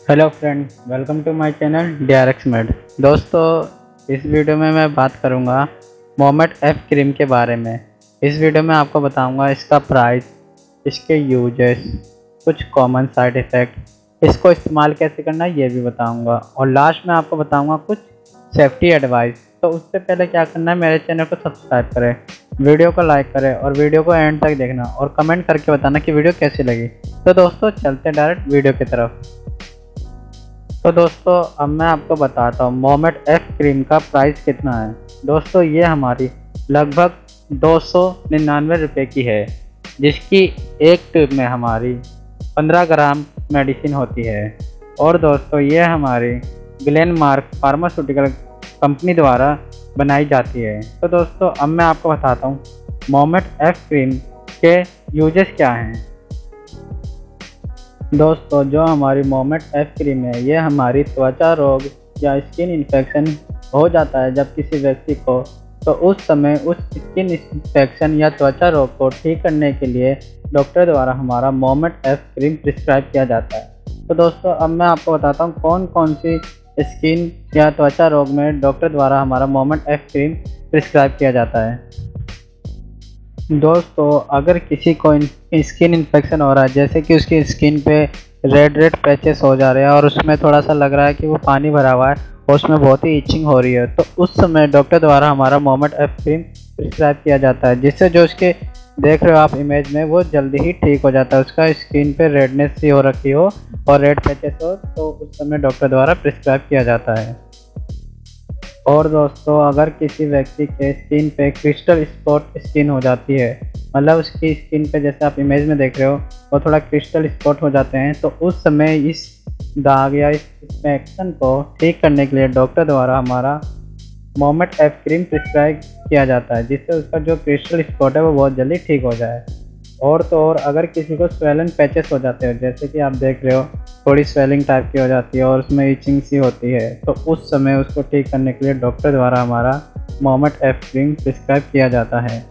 Hello friend, welcome to my channel DRX made. दोस्तों, इस video में मैं बात करूंगा मोमेट F क्रीम के बारे में। इस वीडियो में आपको बताऊंगा इसका प्राइस, इसके यूजेस, कुछ कॉमन साइड इफ़ेक्ट, इसको इस्तेमाल कैसे करना है ये भी बताऊंगा, और लास्ट में आपको बताऊंगा कुछ सेफ्टी एडवाइस। तो उससे पहले क्या करना है, मेरे चैनल को सब्सक्राइब करें, वीडियो को लाइक करें और वीडियो को एंड तक देखना और कमेंट करके बताना कि वीडियो कैसी लगी। तो दोस्तों, चलते हैं डायरेक्ट वीडियो की तरफ। तो दोस्तों, अब मैं आपको बताता हूँ मोमेट F क्रीम का प्राइस कितना है। दोस्तों, ये हमारी लगभग 299 रुपये की है, जिसकी एक ट्यूब में हमारी 15 ग्राम मेडिसिन होती है। और दोस्तों, ये हमारी ग्लेनमार्क फार्मास्यूटिकल कंपनी द्वारा बनाई जाती है। तो दोस्तों, अब मैं आपको बताता हूँ मोमेट F क्रीम के यूजेस क्या हैं। दोस्तों, जो हमारी मोमेट F क्रीम है, ये हमारी त्वचा रोग या स्किन इन्फेक्शन हो जाता है जब किसी व्यक्ति को, तो उस समय उस स्किन इन्फेक्शन या त्वचा रोग को ठीक करने के लिए डॉक्टर द्वारा हमारा मोमेट F क्रीम प्रिस्क्राइब किया जाता है। तो दोस्तों, अब मैं आपको बताता हूँ कौन कौन सी स्किन या त्वचा रोग में डॉक्टर द्वारा हमारा मोमेट F क्रीम प्रिस्क्राइब किया जाता है। दोस्तों, अगर किसी को स्किन इन्फेक्शन हो रहा है, जैसे कि उसकी स्किन पे रेड पैचेस हो जा रहे हैं और उसमें थोड़ा सा लग रहा है कि वो पानी भरा हुआ है और उसमें बहुत ही इचिंग हो रही है, तो उस समय डॉक्टर द्वारा हमारा मोमेट F क्रीम प्रिस्क्राइब किया जाता है, जिससे जो उसके देख रहे हो आप इमेज में, वो जल्दी ही ठीक हो जाता है। उसका स्किन पे रेडनेस सी हो रखी हो और रेड पैचेस हो, तो उस समय डॉक्टर द्वारा प्रिस्क्राइब किया जाता है। और दोस्तों, अगर किसी व्यक्ति के स्किन पे क्रिस्टल स्पॉट स्किन हो जाती है, मतलब उसकी स्किन पे जैसे आप इमेज में देख रहे हो वो थोड़ा क्रिस्टल स्पॉट हो जाते हैं, तो उस समय इस दाग या इस इन्फेक्शन को ठीक करने के लिए डॉक्टर द्वारा हमारा मोमेट F क्रीम प्रिस्क्राइब किया जाता है, जिससे उसका जो क्रिस्टल स्पॉट है वो बहुत जल्दी ठीक हो जाए। और तो और, अगर किसी को स्वेलन पैचेस हो जाते हो, जैसे कि आप देख रहे हो थोड़ी स्वेलिंग टाइप की हो जाती है और उसमें इचिंग सी होती है, तो उस समय उसको ठीक करने के लिए डॉक्टर द्वारा हमारा मोमेट F क्रीम प्रिस्क्राइब किया जाता है।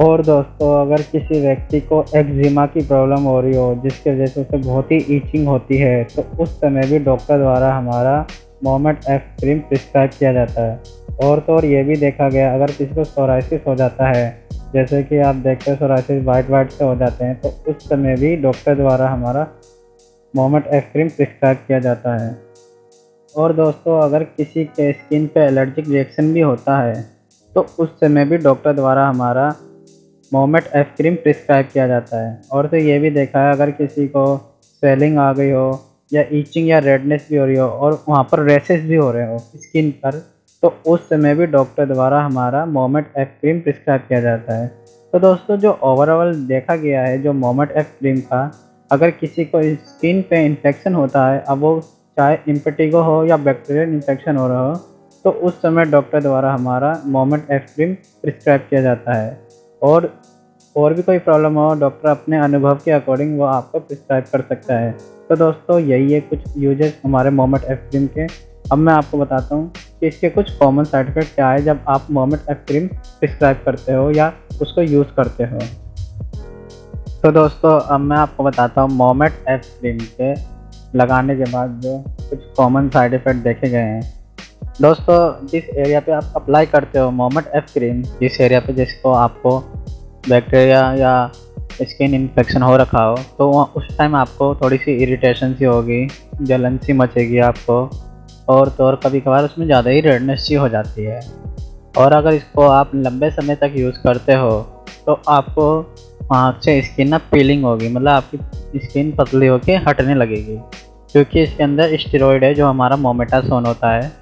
और दोस्तों, अगर किसी व्यक्ति को एक्जिमा की प्रॉब्लम हो रही हो, जिसकी वजह से उसे बहुत ही इचिंग होती है, तो उस समय भी डॉक्टर द्वारा हमारा मोमेट F क्रीम प्रिस्क्राइब किया जाता है। और तो और, ये भी देखा गया अगर किसी को सोराइसिस हो जाता है, जैसे कि आप देखते हो सोराइसिस वाइट से हो जाते हैं, तो उस समय भी डॉक्टर द्वारा हमारा मोमेट F क्रीम प्रिस्क्राइब किया जाता है। और दोस्तों, अगर किसी के स्किन पे एलर्जिक रिएक्शन भी होता है, तो उस समय भी डॉक्टर द्वारा हमारा मोमेट F क्रीम प्रिस्क्राइब किया जाता है। और तो ये भी देखा है अगर किसी को स्वेलिंग आ गई हो या ईचिंग या रेडनेस भी हो रही हो और वहाँ पर रैशेस भी हो रहे हो स्किन पर, तो उस समय भी डॉक्टर द्वारा हमारा मोमेट F क्रीम प्रिस्क्राइब किया जाता है। तो दोस्तों, जो ओवरऑल देखा गया है जो मोमेट F क्रीम का, अगर किसी को स्किन पे इन्फेक्शन होता है, अब वो चाहे इम्पेटिगो हो या बैक्टीरियल इन्फेक्शन हो रहा हो, तो उस समय डॉक्टर द्वारा हमारा मोमेट F क्रीम प्रिस्क्राइब किया जाता है। और भी कोई प्रॉब्लम हो, डॉक्टर अपने अनुभव के अकॉर्डिंग वो आपको प्रिस्क्राइब कर सकता है। तो दोस्तों, यही है कुछ यूजेस हमारे मोमेट F क्रीम के। अब मैं आपको बताता हूँ कि इसके कुछ कॉमन साइड इफेक्ट क्या है जब आप मोमेट F क्रीम प्रिस्क्राइब करते हो या उसको यूज़ करते हो। तो दोस्तों, अब मैं आपको बताता हूँ मोमेट F क्रीम के लगाने के बाद जो कुछ कॉमन साइड इफ़ेक्ट देखे गए हैं। दोस्तों, जिस एरिया पे आप अप्लाई करते हो मोमेट F क्रीम, जिस एरिया पे जिसको आपको बैक्टीरिया या स्किन इन्फेक्शन हो रखा हो, तो वहाँ उस टाइम आपको थोड़ी सी इरिटेशन सी होगी, जलन सी मचेगी आपको, और तो और कभी कभार उसमें ज़्यादा ही रेडनेस सी हो जाती है। और अगर इसको आप लंबे समय तक यूज़ करते हो, तो आपको वहाँ से स्किन ना पीलिंग होगी, मतलब आपकी स्किन पतली होकर हटने लगेगी, क्योंकि इसके अंदर स्टेरॉइड है जो हमारा मोमेटासोन होता है।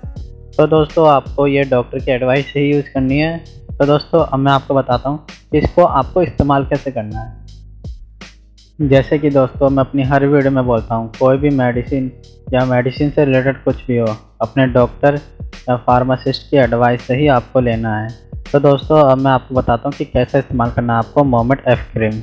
तो दोस्तों, आपको ये डॉक्टर की एडवाइस से ही यूज़ करनी है। तो दोस्तों, अब मैं आपको बताता हूँ कि इसको आपको इस्तेमाल कैसे करना है। जैसे कि दोस्तों, मैं अपनी हर वीडियो में बोलता हूँ, कोई भी मेडिसिन या मेडिसिन से रिलेटेड कुछ भी हो, अपने डॉक्टर या फार्मासिस्ट की एडवाइस से ही आपको लेना है। तो दोस्तों, अब मैं आपको बताता हूँ कि कैसे इस्तेमाल करना है आपको मोमेट F क्रीम।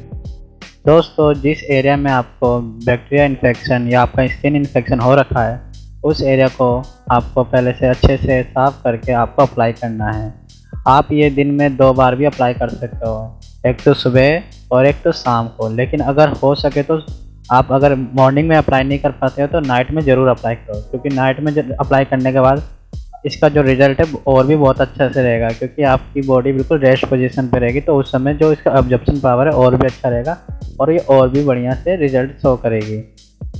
दोस्तों जिस एरिया में आपको बैक्टीरिया इन्फेक्शन या आपका स्किन इन्फेक्शन हो रखा है, उस एरिया को आपको पहले से अच्छे से साफ़ करके आपको अप्लाई करना है। आप ये दिन में 2 बार भी अप्लाई कर सकते हो, एक तो सुबह और एक तो शाम को। लेकिन अगर हो सके तो आप अगर मॉर्निंग में अप्लाई नहीं कर पाते हो तो नाइट में ज़रूर अप्लाई करो, क्योंकि नाइट में अप्लाई करने के बाद इसका जो रिज़ल्ट है और भी बहुत अच्छा से रहेगा, क्योंकि आपकी बॉडी बिल्कुल रेस्ट पोजीशन पे रहेगी। तो उस समय जो इसका एब्जॉर्प्शन पावर है और भी अच्छा रहेगा और ये और भी बढ़िया से रिज़ल्ट शो करेगी।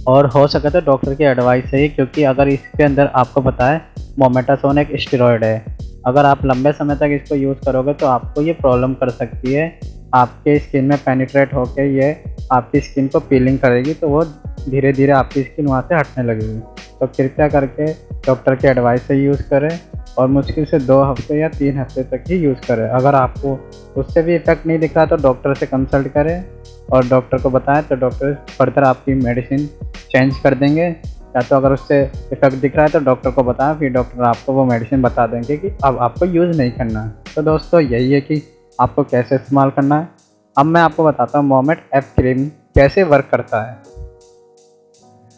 और हो सके तो डॉक्टर की एडवाइस है, क्योंकि अगर इसके अंदर आपको पता है मोमेटासोन एक स्टेरॉयड है, अगर आप लंबे समय तक इसको यूज़ करोगे तो आपको ये प्रॉब्लम कर सकती है। आपके स्किन में पेनिट्रेट होकर ये आपकी स्किन को पीलिंग करेगी, तो वो धीरे धीरे आपकी स्किन वहाँ से हटने लगेगी। तो कृपया करके डॉक्टर की एडवाइस से यूज़ करें और मुश्किल से 2 हफ्ते या 3 हफ्ते तक ही यूज़ करें। अगर आपको उससे भी इफेक्ट नहीं दिख रहा तो डॉक्टर से कंसल्ट करें और डॉक्टर को बताएं, तो डॉक्टर फर्दर आपकी मेडिसिन चेंज कर देंगे। या तो अगर उससे इफेक्ट दिख रहा है तो डॉक्टर को बताएं, फिर डॉक्टर आपको वो मेडिसिन बता देंगे कि अब आपको यूज़ नहीं करना है। तो दोस्तों यही है कि आपको कैसे इस्तेमाल करना है। अब मैं आपको बताता हूँ मोमेट एफ क्रीम कैसे वर्क करता है।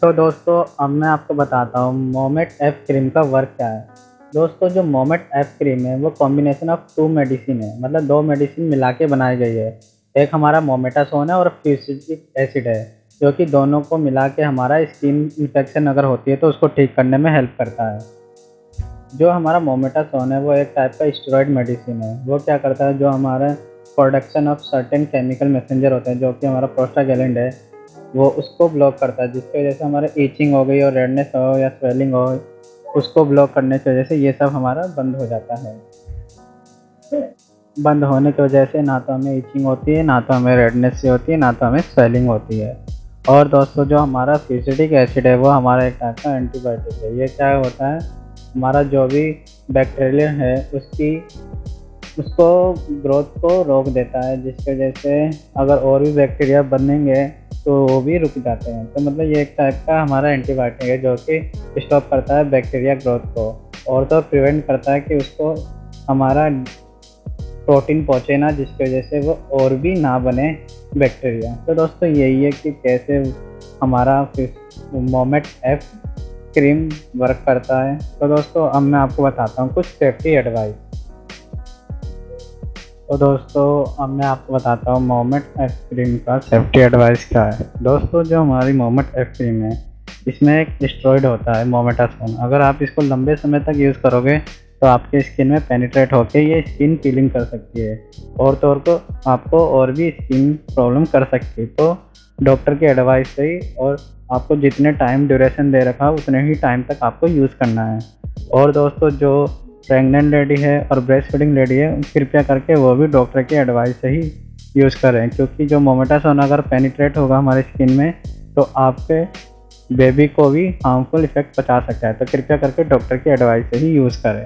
तो दोस्तों अब मैं आपको बताता हूँ मोमेट एफ क्रीम का वर्क क्या है। दोस्तों जो मोमेट एफ क्रीम है वो कॉम्बिनेशन ऑफ 2 मेडिसिन है, मतलब 2 मेडिसिन मिला के बनाई गई है। एक हमारा मोमेटासोन है और फ्यूसिडिक एसिड है, जो कि दोनों को मिला के हमारा स्किन इन्फेक्शन अगर होती है तो उसको ठीक करने में हेल्प करता है। जो हमारा मोमेटासोन है वो एक टाइप का स्टेरॉइड मेडिसिन है। वो क्या करता है, जो हमारा production of certain chemical messenger होते हैं, जो कि हमारा प्रोस्टाग्लैंड है, वो उसको ब्लॉक करता है, जिसकी वजह से हमारे ईचिंग हो गई और रेडनेस हो या स्वेलिंग हो, उसको ब्लॉक करने की वजह से ये सब हमारा बंद हो जाता है। बंद होने की वजह से ना तो हमें ईचिंग होती है, ना तो हमें रेडनेस से होती है, ना तो हमें स्वेलिंग होती है। और दोस्तों जो हमारा फ्यूसिडिक एसिड है वो हमारा एक टाइप का एंटीबायोटिक है। ये क्या होता है, हमारा जो भी बैक्टीरिया है उसको ग्रोथ को रोक देता है, जिसकी वजह से अगर और भी बैक्टीरिया बनेंगे तो वो भी रुक जाते हैं। तो मतलब ये एक टाइप का हमारा एंटीबायोटिक है जो कि स्टॉप करता है बैक्टीरिया ग्रोथ को, और तो प्रिवेंट करता है कि उसको हमारा प्रोटीन पहुँचे ना, जिसकी वजह से वो और भी ना बने बैक्टीरिया। तो दोस्तों यही है कि कैसे हमारा मोमेट एफ क्रीम वर्क करता है। तो दोस्तों अब मैं आपको बताता हूँ कुछ सेफ्टी एडवाइस। तो दोस्तों अब मैं आपको बताता हूँ मोमेट एफ क्रीम का सेफ्टी एडवाइस क्या है। दोस्तों जो हमारी मोमेट एफ क्रीम है इसमें एक स्टेरॉइड होता है मोमेटासोन। अगर आप इसको लंबे समय तक यूज़ करोगे तो आपके स्किन में पेनिट्रेट होकर ये स्किन पीलिंग कर सकती है, और तो और को आपको और भी स्किन प्रॉब्लम कर सकती है। तो डॉक्टर की एडवाइस से ही और आपको जितने टाइम ड्यूरेशन दे रखा है उतने ही टाइम तक आपको यूज़ करना है। और दोस्तों जो प्रेग्नेंट लेडी है और ब्रेस्ट फीडिंग लेडी है, कृपया करके वो भी डॉक्टर की एडवाइस से ही यूज़ करें, क्योंकि जो मोमेटासोन अगर पेनिट्रेट होगा हमारे स्किन में तो आपके बेबी को भी हार्मफुल इफेक्ट पहुंचा सकता है। तो कृपया करके डॉक्टर की एडवाइस से ही यूज़ करें।